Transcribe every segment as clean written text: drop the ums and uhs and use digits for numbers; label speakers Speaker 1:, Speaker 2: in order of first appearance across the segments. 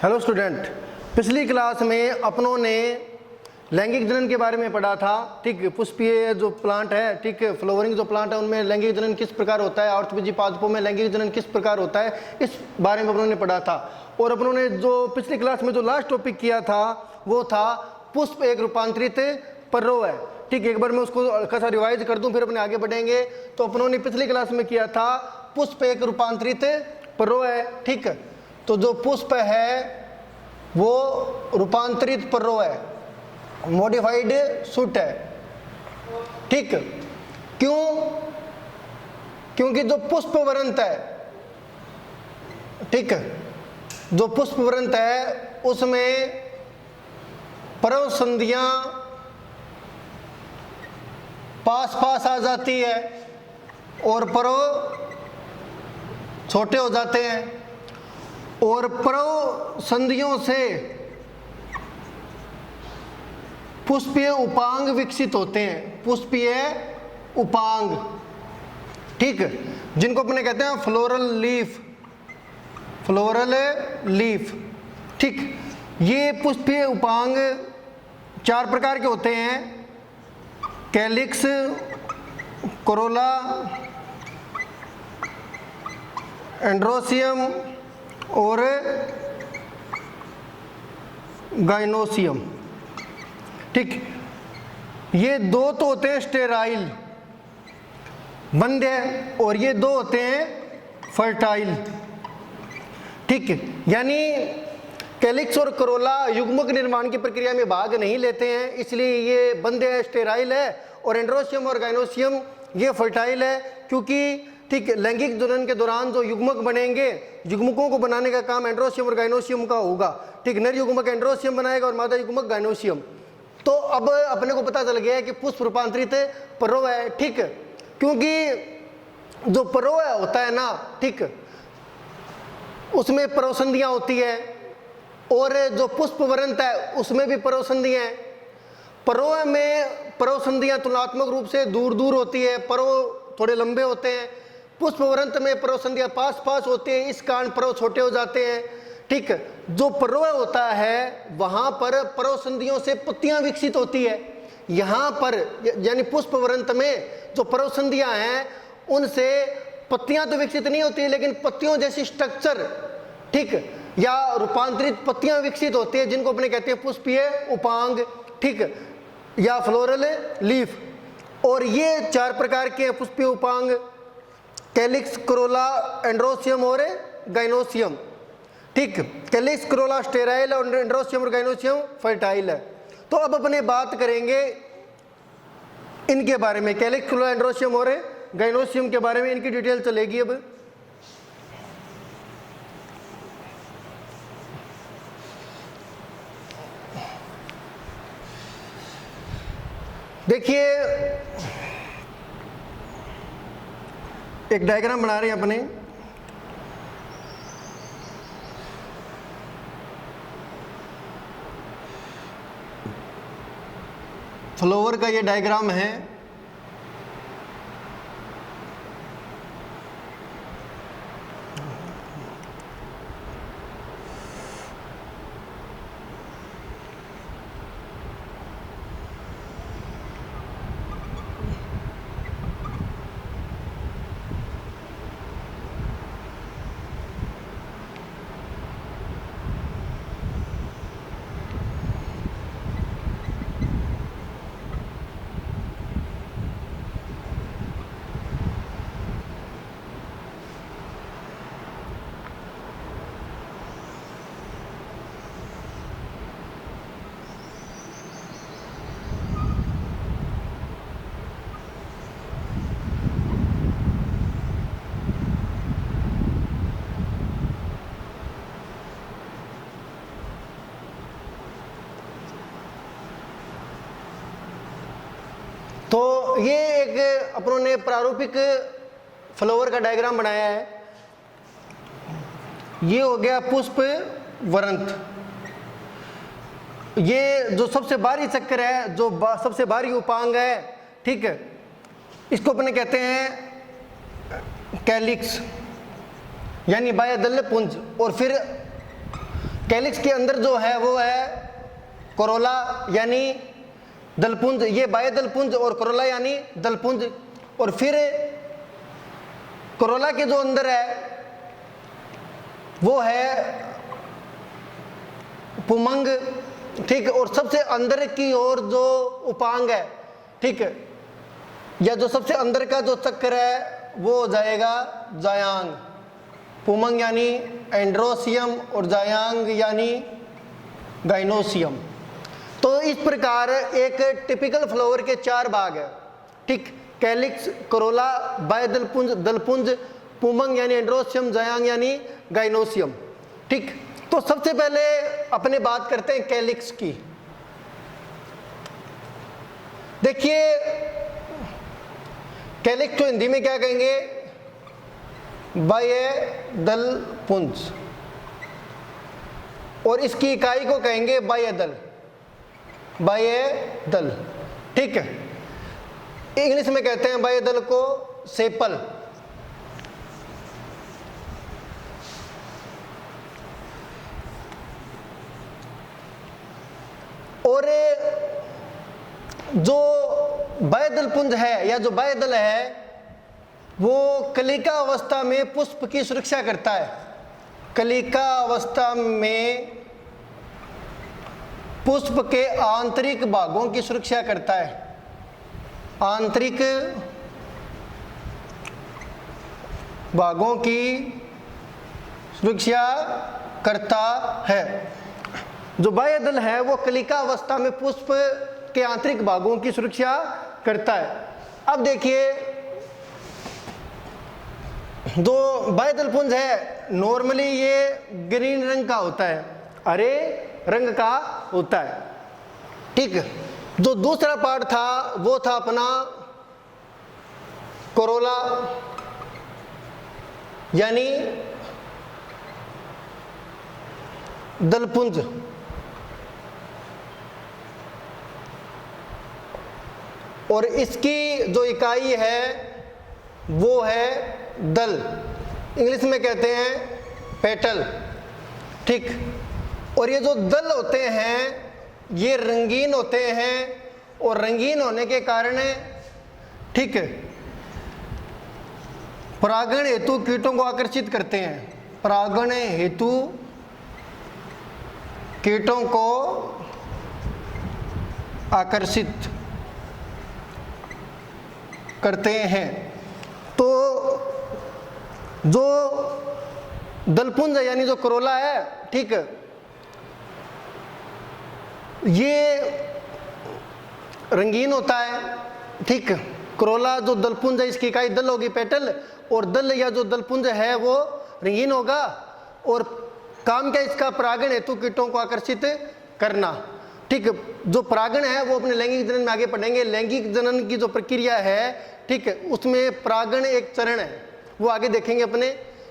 Speaker 1: Hello student, पिछली class में अपनों ने लैंगिक जनन के बारे में पढ़ा था। ठीक, पुष्पीय जो प्लांट है, ठीक, फ्लावरिंग जो प्लांट है उनमें लैंगिक जनन किस प्रकार होता है, ऑर्थोपैजी पादपों में लैंगिक जनन किस प्रकार होता है, इस बारे में अपनों ने पढ़ा था। और अपनों ने जो पिछली क्लास में जो लास्ट टॉपिक किया था वो था पुष्प एक रूपांतरित पर्रो है। ठीक, एक बार मैं उसको कैसा रिवाइज कर दूं फिर अपने आगे बढ़ेंगे। तो अपनों ने पिछली क्लास में किया था पुष्प एक रूपांतरित पर्रो है। ठीक, तो जो पुष्प है वो रूपांतरित पर्रो है, मॉडिफाइड शूट है। ठीक, क्यों? क्योंकि जो पुष्पवृंत है, ठीक, जो पुष्पवृंत है उसमें पर्व संधियां पास पास आ जाती है और पर्व छोटे हो जाते हैं, और पर्व संधियों से पुष्पीय उपांग विकसित होते हैं। पुष्पीय उपांग, ठीक, जिनको अपने कहते हैं फ्लोरल लीफ, फ्लोरल लीफ। ठीक, ये पुष्पीय उपांग चार प्रकार के होते हैं: कैलिक्स, कोरोला, एंड्रोसियम और गाइनोसियम। ठीक, ये दो तो होते हैं स्टेराइल, बंद है, और ये दो होते हैं फर्टाइल। ठीक, यानी कैलिक्स और कोरोला युग्मक निर्माण की प्रक्रिया में भाग नहीं लेते हैं, इसलिए ये बंद है, स्टेराइल है, और एंड्रोसियम और गाइनोसियम ये फर्टाइल है। क्योंकि ठीक, लैंगिक जनन के दौरान जो युग्मक बनेंगे, युग्मकों को बनाने का काम एंड्रोसियम और गाइनोसियम का होगा। ठीक, नर युग्मक एंड्रोसियम बनाएगा और मादा युग्मक गाइनोसियम। तो अब अपने को पता चल गया है कि पुष्प रूपांतरित पर्रो है। ठीक, क्योंकि जो पर्रो होता है ना, ठीक, उसमें पर्वसंधियां होती है, और जो पुष्पवृंत है उसमें भी पर्वसंधियां हैं। पर्रो में पर्वसंधियां तुलनात्मक रूप से दूर दूर होती है, पर्व थोड़े लंबे होते हैं। पुष्पवृंत में पर्वसंधियां पास पास होती है, इस कारण पर्व छोटे हो जाते हैं। ठीक, जो पर्व होता है वहां पर पर्वसंधियों से पत्तियां विकसित होती है। यहाँ पर यानी पुष्पवृंत में जो पर्वसंधियां हैं उनसे पत्तियां तो विकसित नहीं होती है, लेकिन पत्तियों जैसी स्ट्रक्चर, ठीक, या रूपांतरित पत्तियां विकसित होती है, जिनको अपने कहते हैं पुष्पीय उपांग, ठीक, या फ्लोरल लीफ। और ये चार प्रकार के हैं पुष्पीय उपांग: कैलिक्स, कोरोला, एंड्रोसियम और गाइनोसियम। ठीक, कैलिक्स, कोरोला स्टेराइल और एंड्रोसियम और गाइनोसियम फर्टाइल है। तो अब अपने बात करेंगे इनके बारे में, कैलिक्स, कोरोला, एंड्रोसियम और गाइनोसियम के बारे में, इनकी डिटेल चलेगी। अब देखिए, एक डायग्राम बना रहे हैं अपने। फ्लावर का ये डायग्राम है। तो ये एक अपनों ने प्रारूपिक फ्लावर का डायग्राम बनाया है। ये हो गया पुष्प वृंत। ये जो सबसे बाहरी चक्कर है, जो सबसे बाहरी उपांग है, ठीक है, इसको अपने कहते हैं कैलिक्स यानी बाह्य दल पुंज। और फिर कैलिक्स के अंदर जो है वो है कोरोला यानी दलपुंज, ये बाह्य दलपुंज, और कोरोला यानी दलपुंज। और फिर कोरोला के जो अंदर है वो है पुमंग, ठीक। और सबसे अंदर की ओर जो उपांग है, ठीक, या जो सबसे अंदर का जो चक्र है वो हो जाएगा जायांग। पुमंग यानी एंड्रोसियम और जायांग यानी गाइनोसियम। तो इस प्रकार एक टिपिकल फ्लावर के 4 भाग है, ठीक। कैलिक्स, कोरोला, बाह्य दलपुंज, दलपुंज, पुमंग यानी एंड्रोसियम, जायांग यानी गाइनोसियम, ठीक। तो सबसे पहले अपने बात करते हैं कैलिक्स की। देखिए कैलिक्स को हिंदी में क्या कहेंगे? बाह्य दलपुंज, और इसकी इकाई को कहेंगे बाह्य दल, बाह्य दल, ठीक है। इंग्लिश में कहते हैं बाह्य दल को सेपल। और जो बाह्य दलपुंज है या जो बाह्य दल है वो कलिका अवस्था में पुष्प की सुरक्षा करता है। कलिका अवस्था में पुष्प के आंतरिक भागों की सुरक्षा करता है, आंतरिक भागों की सुरक्षा करता है। जो बाह्य दल है वो कलिका अवस्था में पुष्प के आंतरिक भागों की सुरक्षा करता है। अब देखिए जो बाह्य दलपुंज है नॉर्मली ये ग्रीन रंग का होता है, हरे रंग का होता है, ठीक। जो दूसरा पार्ट था वो था अपना कोरोला यानी दलपुंज। और इसकी जो इकाई है वो है दल, इंग्लिश में कहते हैं पेटल, ठीक। और ये जो दल होते हैं ये रंगीन होते हैं, और रंगीन होने के कारण, ठीक, परागण हेतु कीटों को आकर्षित करते हैं। परागण हेतु कीटों को आकर्षित करते हैं। तो जो दलपुंज है यानी जो कोरोला है, ठीक, ये रंगीन होता है, ठीक। कोरोला जो दलपुंज है इसकी इकाई दल होगी पेटल, और दल या जो दलपुंज है वो रंगीन होगा। और काम क्या इसका? परागण हेतु कीटों को आकर्षित करना, ठीक। जो परागण है वो अपने लैंगिक जनन में आगे पढ़ेंगे। लैंगिक जनन की जो प्रक्रिया है, ठीक, उसमें परागण एक चरण है, वो आगे देखेंगे अपने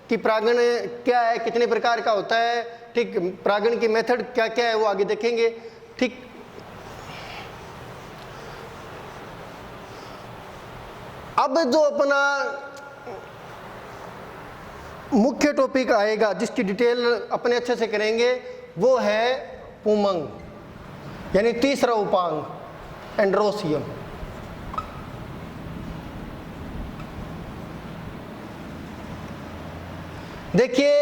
Speaker 1: कि परागण क्या है, कितने प्रकार का होता है, ठीक। परागण की मेथड क्या क्या है वो आगे देखेंगे, ठीक। अब जो अपना मुख्य टॉपिक आएगा जिसकी डिटेल अपने अच्छे से करेंगे वो है पुमंग यानी तीसरा उपांग एंड्रोसियम। देखिए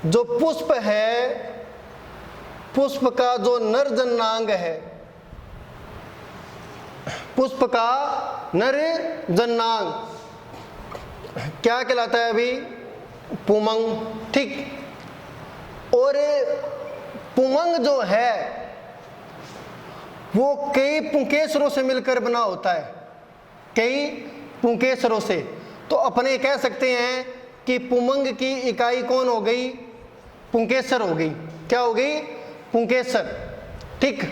Speaker 1: जो पुष्प है, पुष्प का जो नर जननांग है, पुष्प का नर जननांग क्या कहलाता है? अभी पुमंग, ठीक। और पुमंग जो है वो कई पुंकेसरों से मिलकर बना होता है, कई पुंकेसरों से। तो अपने कह सकते हैं कि पुमंग की इकाई कौन हो गई? पुंकेसर हो गई। क्या हो गई? पुंकेसर, ठीक।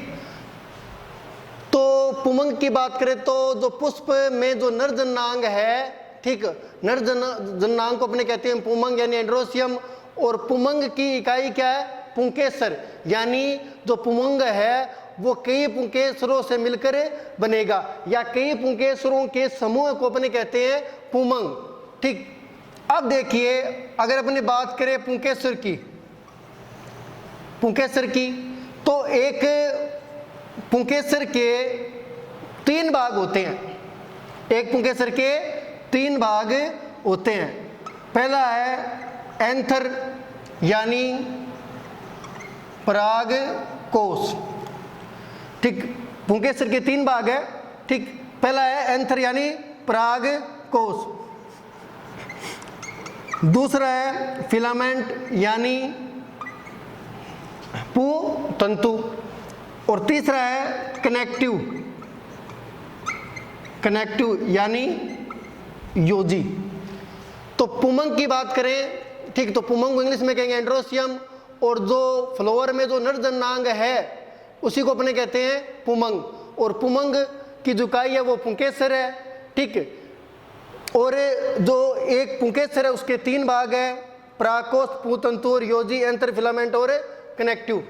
Speaker 1: तो पुमंग की बात करें तो जो पुष्प में जो नर जननांग है, ठीक, नर जननांग को अपने कहते हैं पुमंग यानी एंड्रोसियम। और पुमंग की इकाई क्या है? पुंकेसर। यानी जो पुमंग है वो कई पुंकेसरों से मिलकर बनेगा, या कई पुंकेसरों के समूह को अपने कहते हैं पुमंग, ठीक। अब देखिए अगर अपने बात करें पुंकेसर की, पुंकेसर की, तो एक पुंकेसर के 3 भाग होते हैं। एक पुंकेसर के 3 भाग होते हैं। पहला है एंथर यानी पराग कोश। ठीक, पुंकेसर के 3 भाग है। ठीक, पहला है एंथर यानी पराग कोश, दूसरा है फिलामेंट यानी पुतंतु, और तीसरा है कनेक्टिव यानी योजी। तो पुमंग की बात करें, ठीक, तो पुमंग को इंग्लिश में कहेंगे एंड्रोसियम, और जो फ्लोवर में जो नर जननांग है उसी को अपने कहते हैं पुमंग, और पुमंग की जो इकाई है वो पुंकेसर है। ठीक, और जो एक पुंकेसर है उसके 3 भाग है, परागकोश, पुतंतु और योजी, एंथर, फिलामेंट और कनेक्टिव।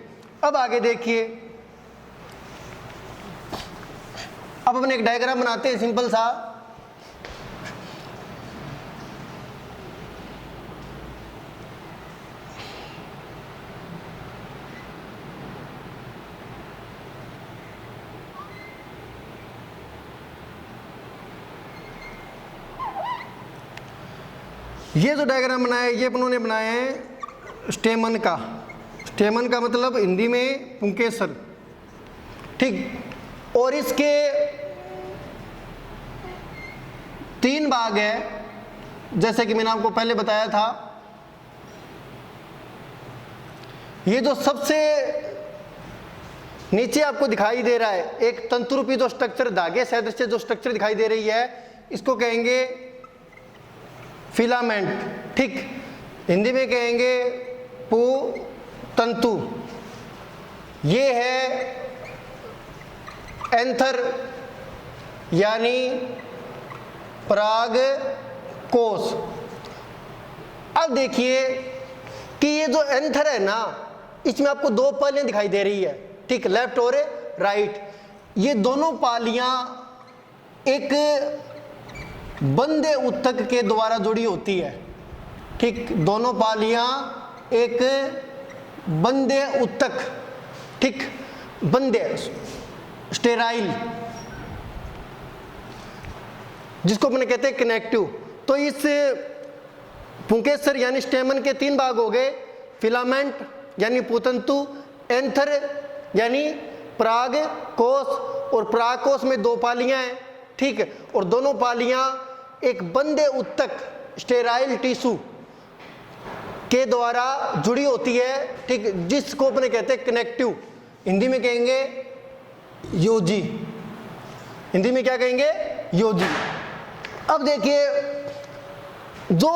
Speaker 1: अब आगे देखिए, अब अपने एक डायग्राम बनाते हैं सिंपल सा। ये जो डायग्राम बनाया है ये अपनों ने बनाया है स्टेमन का। स्टेमन का मतलब हिंदी में पुंकेसर। ठीक, और इसके 3 भाग है, जैसे कि मैंने आपको पहले बताया था। ये जो सबसे नीचे आपको दिखाई दे रहा है एक तंतुरूपी जो स्ट्रक्चर, धागे सदृश जो स्ट्रक्चर दिखाई दे रही है, इसको कहेंगे फिलामेंट। ठीक, हिंदी में कहेंगे पुतंतु। ये है एंथर यानी पराग कोश। अब देखिए कि ये जो एंथर है ना, इसमें आपको 2 पालियां दिखाई दे रही है। ठीक, लेफ्ट और राइट। ये दोनों पालियां एक बंदे उत्तक के द्वारा जुड़ी होती है। ठीक, दोनों पालियां एक बंदे उत्तक, ठीक, बंदे स्टेराइल, जिसको अपने कहते हैं कनेक्टिव। तो इस पुंकेसर यानी स्टेमन के 3 भाग हो गए, फिलामेंट यानी पुतंतु, एंथर यानी पराग कोश, और पराग कोश में 2 पालियां हैं। ठीक, और दोनों पालियां एक बंदे उत्तक स्टेराइल टिश्यू के द्वारा जुड़ी होती है। ठीक, जिसको अपने कहते हैं कनेक्टिव, हिंदी में कहेंगे योजी। हिंदी में क्या कहेंगे? योजी। अब देखिए जो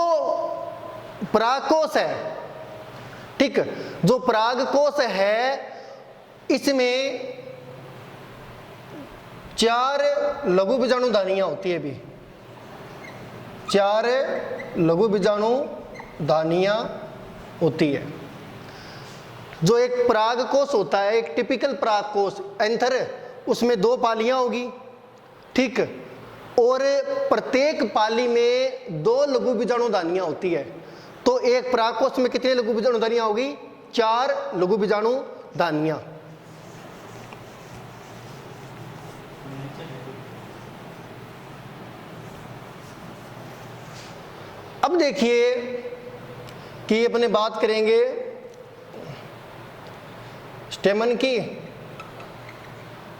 Speaker 1: परागकोश है, ठीक, जो परागकोश है इसमें 4 लघु बीजाणु धानियां होती है। भी 4 लघु बीजाणु धानियां होती है। जो एक परागकोश होता है, एक टिपिकल परागकोश एंथर, उसमें 2 पालियां होगी। ठीक, और प्रत्येक पाली में 2 लघु बीजाणु धानियां होती है। तो एक परागकोश में कितने लघु बीजाणु धानियां होगी? 4 लघु बीजाणु धानियां। अब देखिए कि अपने बात करेंगे स्टेमन की,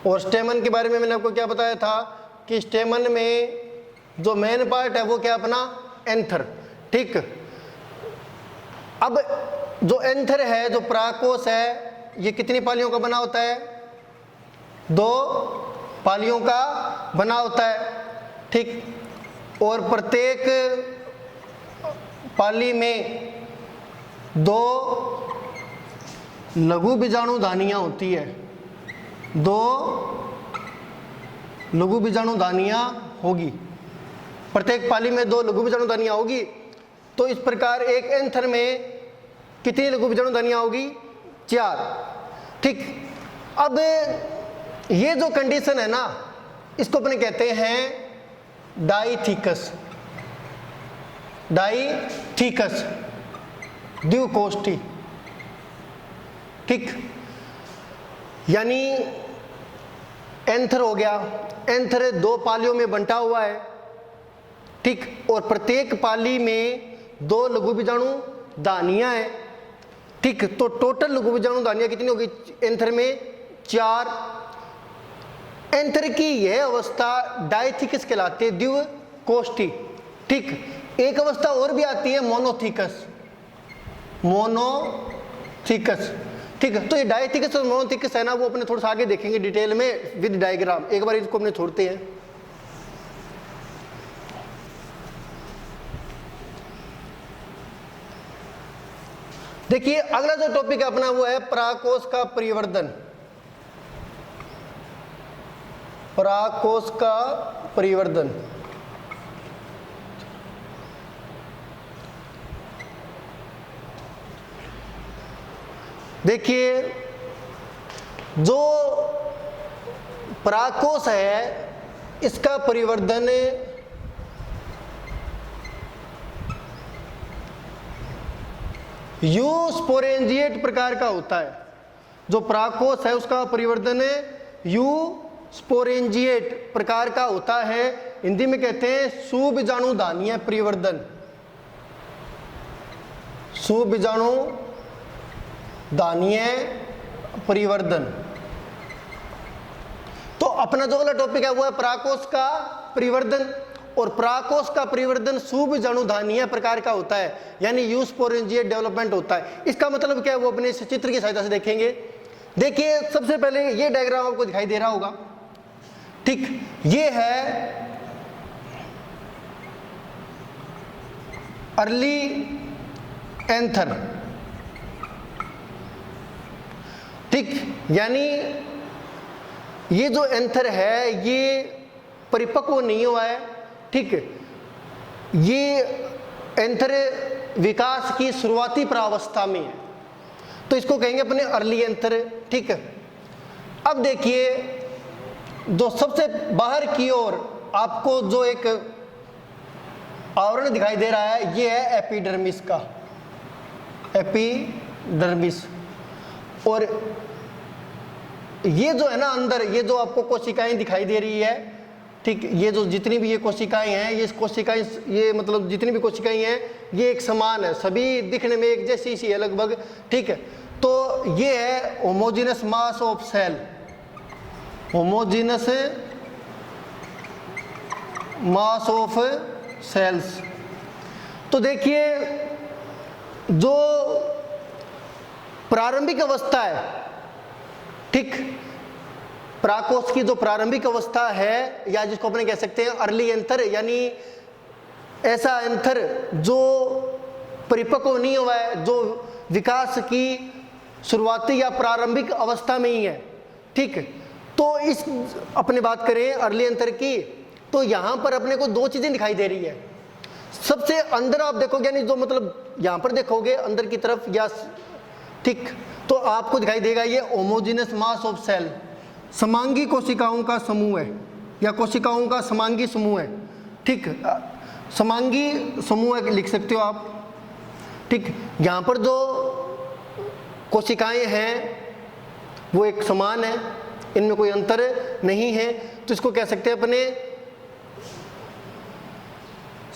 Speaker 1: और स्टेमन के बारे में मैंने आपको क्या बताया था कि स्टेमन में जो मेन पार्ट है वो क्या अपना एंथर। ठीक, अब जो एंथर है, जो परागकोश है, ये कितनी पालियों का बना होता है? 2 पालियों का बना होता है। ठीक, और प्रत्येक पाली में 2 लघु बीजाणु धानियां होती है। 2 लघु बीजाणु धानियां होगी, प्रत्येक पाली में 2 लघु बीजाणु धानियां होगी। तो इस प्रकार एक एंथर में कितनी लघु बीजाणु धानियां होगी? 4। ठीक, अब ये जो कंडीशन है ना, इसको अपने कहते हैं डाइथीकस। डाइथीकस, द्विकोष्ठी। ठीक, यानी एंथर हो गया, एंथर 2 पालियों में बंटा हुआ है, ठीक, और प्रत्येक पाली में 2 लघु बीजाणु दानियां हैं, ठीक। तो टोटल लघु बीजाणु दानियां कितनी होगी एंथर में? 4। एंथर की यह अवस्था डायथिकस कहलाती है, द्विकोष्ठी, ठीक। एक अवस्था और भी आती है मोनोथिकस, मोनोथिकस, ठीक है। तो ये डायथिकस और मोनोथिकस है ना, वो अपने थोड़ा सा आगे देखेंगे डिटेल में विद डायग्राम। एक बार इसको अपने छोड़ते हैं। देखिए अगला जो टॉपिक है अपना वो है परागकोश का परिवर्धन। परागकोश का परिवर्धन, देखिए जो परागकोश है इसका परिवर्धन यूस्पोरेंजिएट प्रकार का होता है। जो परागकोश है उसका परिवर्धन यूस्पोरेंजिएट प्रकार का होता है। हिंदी में कहते हैं सुबीजाणुधानीय परिवर्धन, सुबीजाणुधानीय परिवर्धन। तो अपना जो अगला टॉपिक है वो है परागकोश का परिवर्धन, और परागकोश का परिवर्धन सुबीजाणुधानीय प्रकार का होता है, यानी यूस्पोरेंजिएट डेवलपमेंट होता है। इसका मतलब क्या है वो अपने इस चित्र की सहायता से देखेंगे। देखिए सबसे पहले ये डायग्राम आपको दिखाई दे रहा होगा, ठीक। ये है अर्ली एंथर, ठीक, यानी ये जो एंथर है ये परिपक्व नहीं हुआ है, ठीक। ये एंथर विकास की शुरुआती प्रावस्था में है, तो इसको कहेंगे अपने अर्ली एंथर, ठीक। अब देखिए जो सबसे बाहर की ओर आपको जो एक आवरण दिखाई दे रहा है ये है एपिडर्मिस का, एपिडर्मिस। और ये जो है ना अंदर, ये जो आपको कोशिकाएं दिखाई दे रही है, ठीक, ये जो जितनी भी ये कोशिकाएं हैं, ये कोशिकाएं, ये मतलब जितनी भी कोशिकाएं हैं ये एक समान है, सभी दिखने में एक जैसी सी है लगभग, ठीक है। तो ये है homogenous mass of cell, homogenous mass of cells. तो देखिए जो प्रारंभिक अवस्था है, ठीक, परागकोश की जो प्रारंभिक अवस्था है, या जिसको अपने कह सकते हैं अर्ली एंथर, यानी ऐसा एंथर जो परिपक्व नहीं हुआ है, जो विकास की शुरुआती या प्रारंभिक अवस्था में ही है, ठीक। तो इस अपने बात करें अर्ली एंथर की, तो यहां पर अपने को 2 चीजें दिखाई दे रही है। सबसे अंदर आप देखोगे, यानी जो मतलब यहां पर देखोगे अंदर की तरफ, या ठीक, तो आपको दिखाई देगा ये होमोजेनस मास ऑफ सेल, समांगी कोशिकाओं का समूह है, या कोशिकाओं का समांगी समूह है, ठीक, समांगी समूह है लिख सकते हो आप, ठीक। यहाँ पर जो कोशिकाएं हैं वो एक समान है, इनमें कोई अंतर नहीं है, तो इसको कह सकते हैं अपने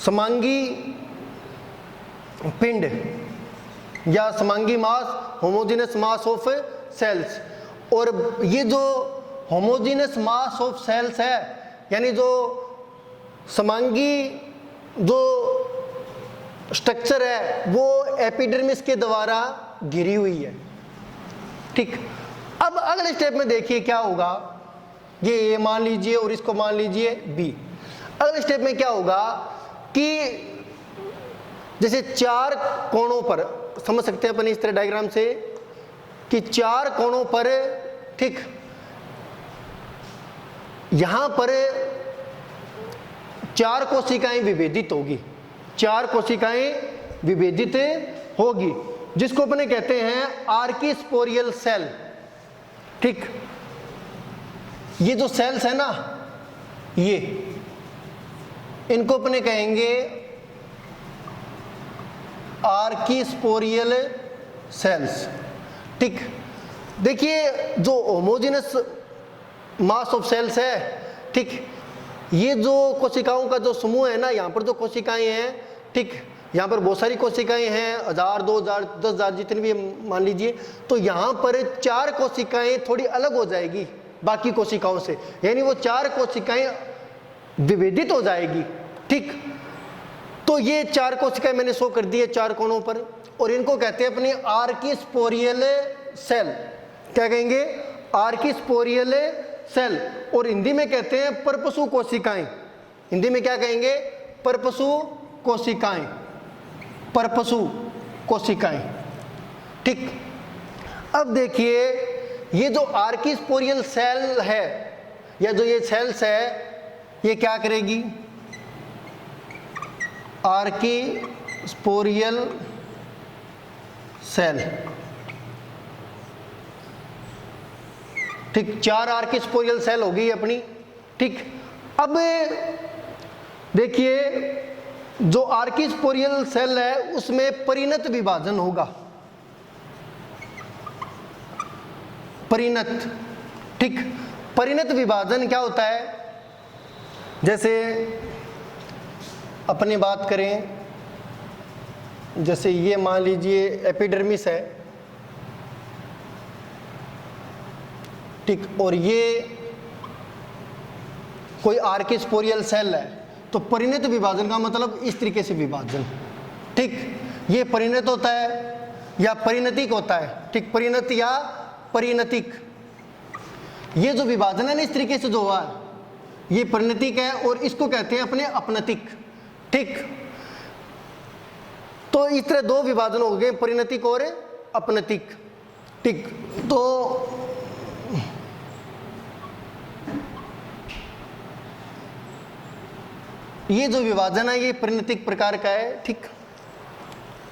Speaker 1: समांगी पिंड या समांगी मास, होमोजेनस मास ऑफ सेल्स। और ये जो होमोजेनस मास ऑफ सेल्स है, यानी जो समांगी जो स्ट्रक्चर है वो एपिडर्मिस के द्वारा घिरी हुई है, ठीक। अब अगले स्टेप में देखिए क्या होगा, ये मान लीजिए और इसको मान लीजिए बी। अगले स्टेप में क्या होगा कि जैसे 4 कोणों पर, समझ सकते हैं अपन इस तरह डायग्राम से कि 4 कोणों पर, ठीक, यहां पर 4 कोशिकाएं विभेदित होगी, 4 कोशिकाएं विभेदित होगी, जिसको अपने कहते हैं आर्किस्पोरियल सेल, ठीक। ये जो सेल्स है ना, ये इनको अपने कहेंगे आर्किस्पोरियल सेल्स, ठीक। देखिए जो होमोजेनस मास ऑफ सेल्स है, ठीक, ये जो कोशिकाओं का जो समूह है ना, यहाँ पर जो कोशिकाएं हैं, ठीक, यहाँ पर बहुत सारी कोशिकाएं हैं, 1000, 2000, 10,000 जितनी भी मान लीजिए, तो यहाँ पर 4 कोशिकाएं थोड़ी अलग हो जाएगी बाकी कोशिकाओं से, यानी वो 4 कोशिकाएं विभेदित हो जाएगी, ठीक। तो ये 4 कोशिकाएं मैंने शो कर दी है 4 कोनों पर, और इनको कहते हैं अपनी आर्किस्पोरियल सेल। क्या कहेंगे? Archesporial cell. और हिंदी में कहते हैं परपसु कोशिकाएं। हिंदी में क्या कहेंगे? परपसु कोशिकाएं। परपसु कोशिकाएं, ठीक। अब देखिए ये जो आर्किस्पोरियल सेल है, या जो ये सेल्स है, ये क्या करेगी? आर्किस्पोरियल सेल, ठीक, 4 आर्किस्पोरियल सेल होगी अपनी, ठीक। अब देखिए जो आर्किस्पोरियल सेल है उसमें परिणत विभाजन होगा। परिणत, ठीक। परिणत विभाजन क्या होता है? जैसे अपनी बात करें, जैसे ये मान लीजिए एपिडर्मिस है, ठीक, और ये कोई आर्किस्पोरियल सेल है, तो परिणत विभाजन का मतलब इस तरीके से विभाजन, ठीक। ये परिणत होता है या परिणतिक होता है, ठीक, परिणत या परिणतिक। ये जो विभाजन है ना इस तरीके से जो हुआ है, ये परिणतिक है, और इसको कहते हैं अपने अपनतिक, ठीक। तो इस तरह 2 विभाजन हो गए, परिणतिक और अपनतिक, ठीक। तो ये जो विभाजन है ये परिणतिक प्रकार का है, ठीक।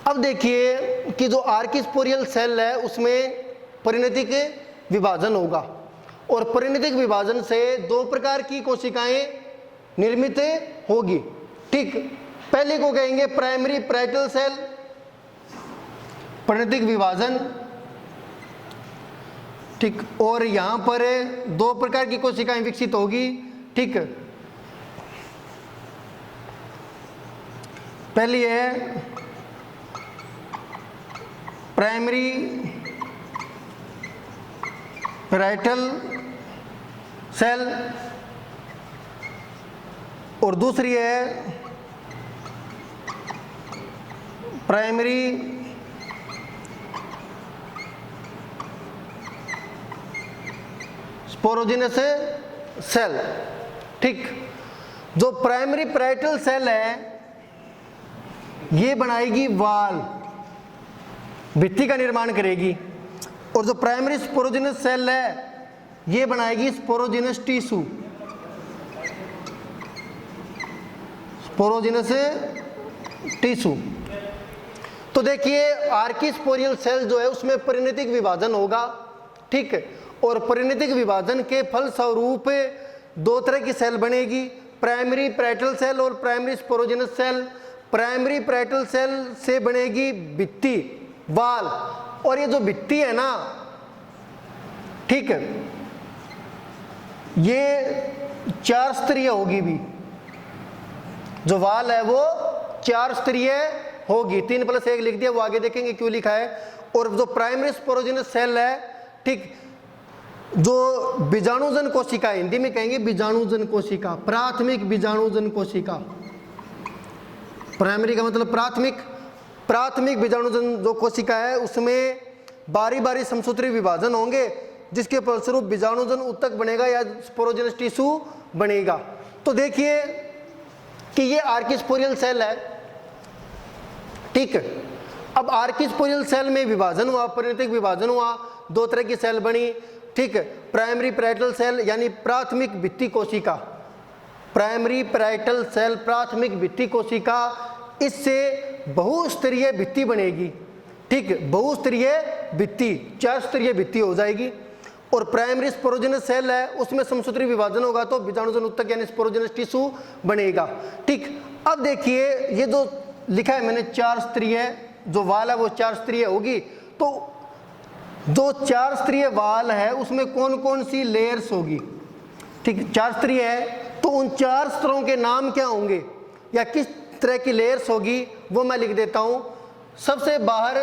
Speaker 1: अब देखिए कि जो आर्किस्पोरियल सेल है उसमें परिणतिक विभाजन होगा, और परिणतिक विभाजन से 2 प्रकार की कोशिकाएं निर्मित होगी, ठीक। पहले को कहेंगे प्राइमरी पैरेटल सेल, परिणतिक विभाजन, ठीक। और यहां पर 2 प्रकार की कोशिकाएं विकसित होगी, ठीक। पहली है प्राइमरी पैरेटल सेल, और दूसरी है प्राइमरी स्पोरोजिनस सेल, ठीक। जो प्राइमरी पैरेटल सेल है ये बनाएगी वाल, भित्ति का निर्माण करेगी, और जो प्राइमरी स्पोरोजिनस सेल है ये बनाएगी स्पोरोजिनस टिश्यू, स्पोरोजिनस टिश्यू। तो देखिए आर्किस्पोरियल सेल जो है उसमें परिणतिक विभाजन होगा, ठीक। और परिणतिक विभाजन के फलस्वरूप 2 तरह की सेल बनेगी, प्राइमरी पैरेटल सेल और primary sporogenous cell. Primary parietal cell से बनेगी भित्ति, वाल, और ये जो भित्ति है ना, ठीक है, ये 4 स्तरीय होगी भी, जो वाल है वो 4 स्तरीय होगी। 3+1 लिख दिया, वो आगे देखेंगे क्यों लिखा है। और जो प्राइमरी स्पोरोजिनस सेल है, ठीक, जो बीजाणुजन कोशिका, हिंदी में कहेंगे बीजाणुजन कोशिका, प्राथमिक बीजाणुजन कोशिका। प्राइमरी का मतलब प्राथमिक, प्राथमिक बीजाणुजन जो कोशिका है उसमें बारी बारी समसूत्री विभाजन होंगे, जिसके फलस्वरूप बीजाणुजन उत्तक बनेगा या स्पोरोजिनस टिश्यू बनेगा। तो देखिए कि ये आर्किस्पोरियल सेल है, ठीक। अब आर्किस्पोरियल सेल में विभाजन हुआ, परिणतिक विभाजन हुआ, 2 तरह की सेल बनी, ठीक। प्राइमरी पैरेटल सेल यानी प्राथमिक भित्ति कोशिका, प्राइमरी पैरेटल सेल प्राथमिक भित्ति कोशिका, इससे बहुस्तरीय भित्ति बनेगी, ठीक, बहुस्तरीय भित्ति, 4 स्तरीय भित्ति हो जाएगी। और प्राइमरी स्पोरोजिनस सेल है उसमें समसूत्री विभाजन होगा तो बीजाणुजन उत्तक यानी स्पोरोजिनस टिश्यू बनेगा, ठीक। अब देखिए ये जो लिखा है मैंने 4 स्तरीय, जो वाल है वो 4 स्तरीय होगी, तो जो 4 स्तरीय वाल है उसमें कौन कौन सी लेयर्स होगी। ठीक, 4 स्तरीय है तो उन 4 स्तरों के नाम क्या होंगे या किस तरह की लेयर्स होगी वो मैं लिख देता हूं। सबसे बाहर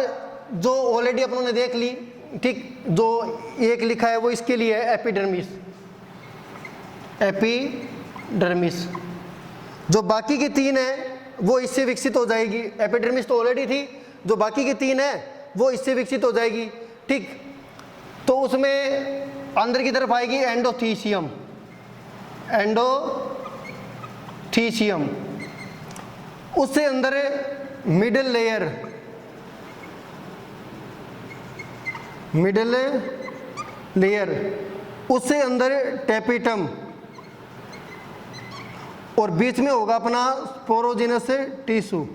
Speaker 1: जो ऑलरेडी अपनों ने देख ली, ठीक, जो एक लिखा है वो इसके लिए है एपिडर्मिस। एपिडर्मिस। जो बाकी की 3 है वो इससे विकसित हो जाएगी। एपिडर्मिस तो ऑलरेडी थी, जो बाकी की 3 है वो इससे विकसित हो जाएगी। ठीक, तो उसमें अंदर की तरफ आएगी एंडोथीसियम। एंडोथीसियम, उससे अंदर मिडिल लेयर, मिडिल लेयर, उससे अंदर टेपिटम, और बीच में होगा अपना स्पोरोजिनस टिश्यू।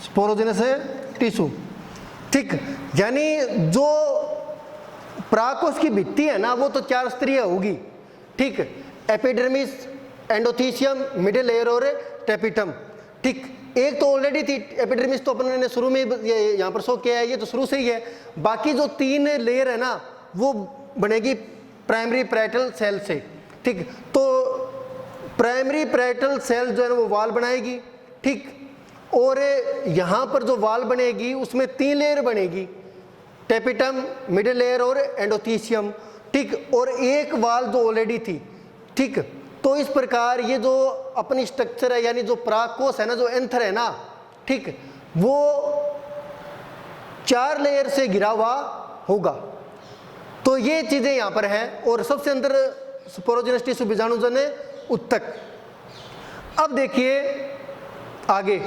Speaker 1: Sporogenous tissue. ठीक, यानी जो परागकोश की भित्ति है ना वो तो 4 स्तरीय होगी। ठीक, एपिडर्मिस, एंडोथीसियम, मिडिल लेयर और टेपिटम। ठीक, एक तो ऑलरेडी थी एपिडर्मिस, तो अपन ने शुरू में यहाँ पर शो किया है, ये तो शुरू से ही है। बाकी जो 3 लेयर है ना वो बनेगी प्राइमरी पैरेटल सेल से। ठीक, तो प्राइमरी पैरेटल सेल जो है वो वाल बनाएगी। ठीक, और यहाँ पर जो वाल बनेगी उसमें 3 लेयर बनेगी, टेपिटम, मिडिल लेयर और एंडोथीसियम। ठीक, और एक वाल जो ऑलरेडी थी। ठीक, तो इस प्रकार ये जो अपनी स्ट्रक्चर है यानी जो परागकोश है ना, जो एंथर है ना, ठीक, वो 4 लेयर से घिरा हुआ होगा। तो ये चीजें यहाँ पर हैं, और सबसे अंदर स्पोरोजिनस टिश्यू बीजाणुजन उत्तक। अब देखिए आगे,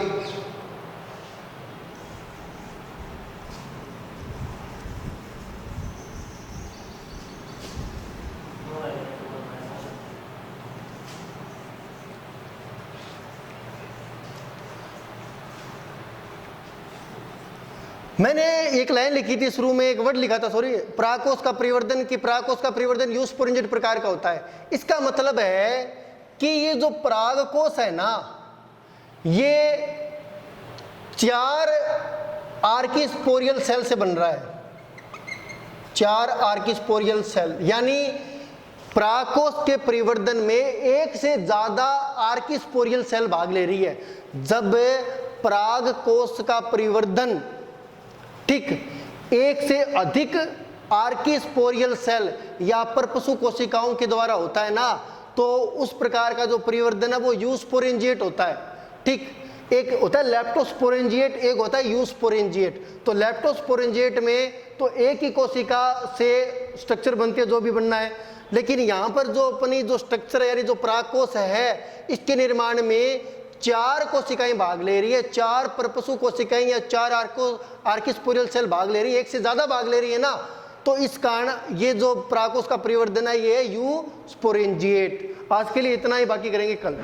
Speaker 1: मैंने एक लाइन लिखी थी शुरू में, एक वर्ड लिखा था, सॉरी, परागकोश का परिवर्धन, की परागकोश का परिवर्धन यूस्पोरेंजिएट प्रकार का होता है। इसका मतलब है कि ये जो परागकोश है ना, ये 4 आर्किस्पोरियल सेल से बन रहा है। 4 आर्किस्पोरियल सेल, यानी परागकोश के परिवर्धन में एक से ज्यादा आर्किस्पोरियल सेल भाग ले रही है। जब परागकोश का परिवर्धन, ठीक, एक से अधिक आर्किस्पोरियल सेल या परपसु कोशिकाओं के द्वारा होता है ना, तो उस प्रकार का जो परिवर्धन है वो यूस्पोरेंजिएट होता है। ठीक, एक होता है लेप्टोस्पोरेंजिएट, एक होता है यूस्पोरेंजिएट। तो लेप्टोस्पोरेंजिएट में तो एक ही कोशिका से स्ट्रक्चर बनती है जो भी बनना है, लेकिन यहाँ पर जो अपनी जो स्ट्रक्चर है यानी जो परागकोश है, इसके निर्माण में 4 कोशिकाएं भाग ले रही है। 4 परपसु कोशिकाएं या 4 आर्किस्पोरियल सेल भाग ले रही है, एक से ज्यादा भाग ले रही है ना, तो इस कारण ये जो परागकोश का परिवर्धन है ये है यूस्पोरेंजिएट। आज के लिए इतना ही, बाकी करेंगे कल।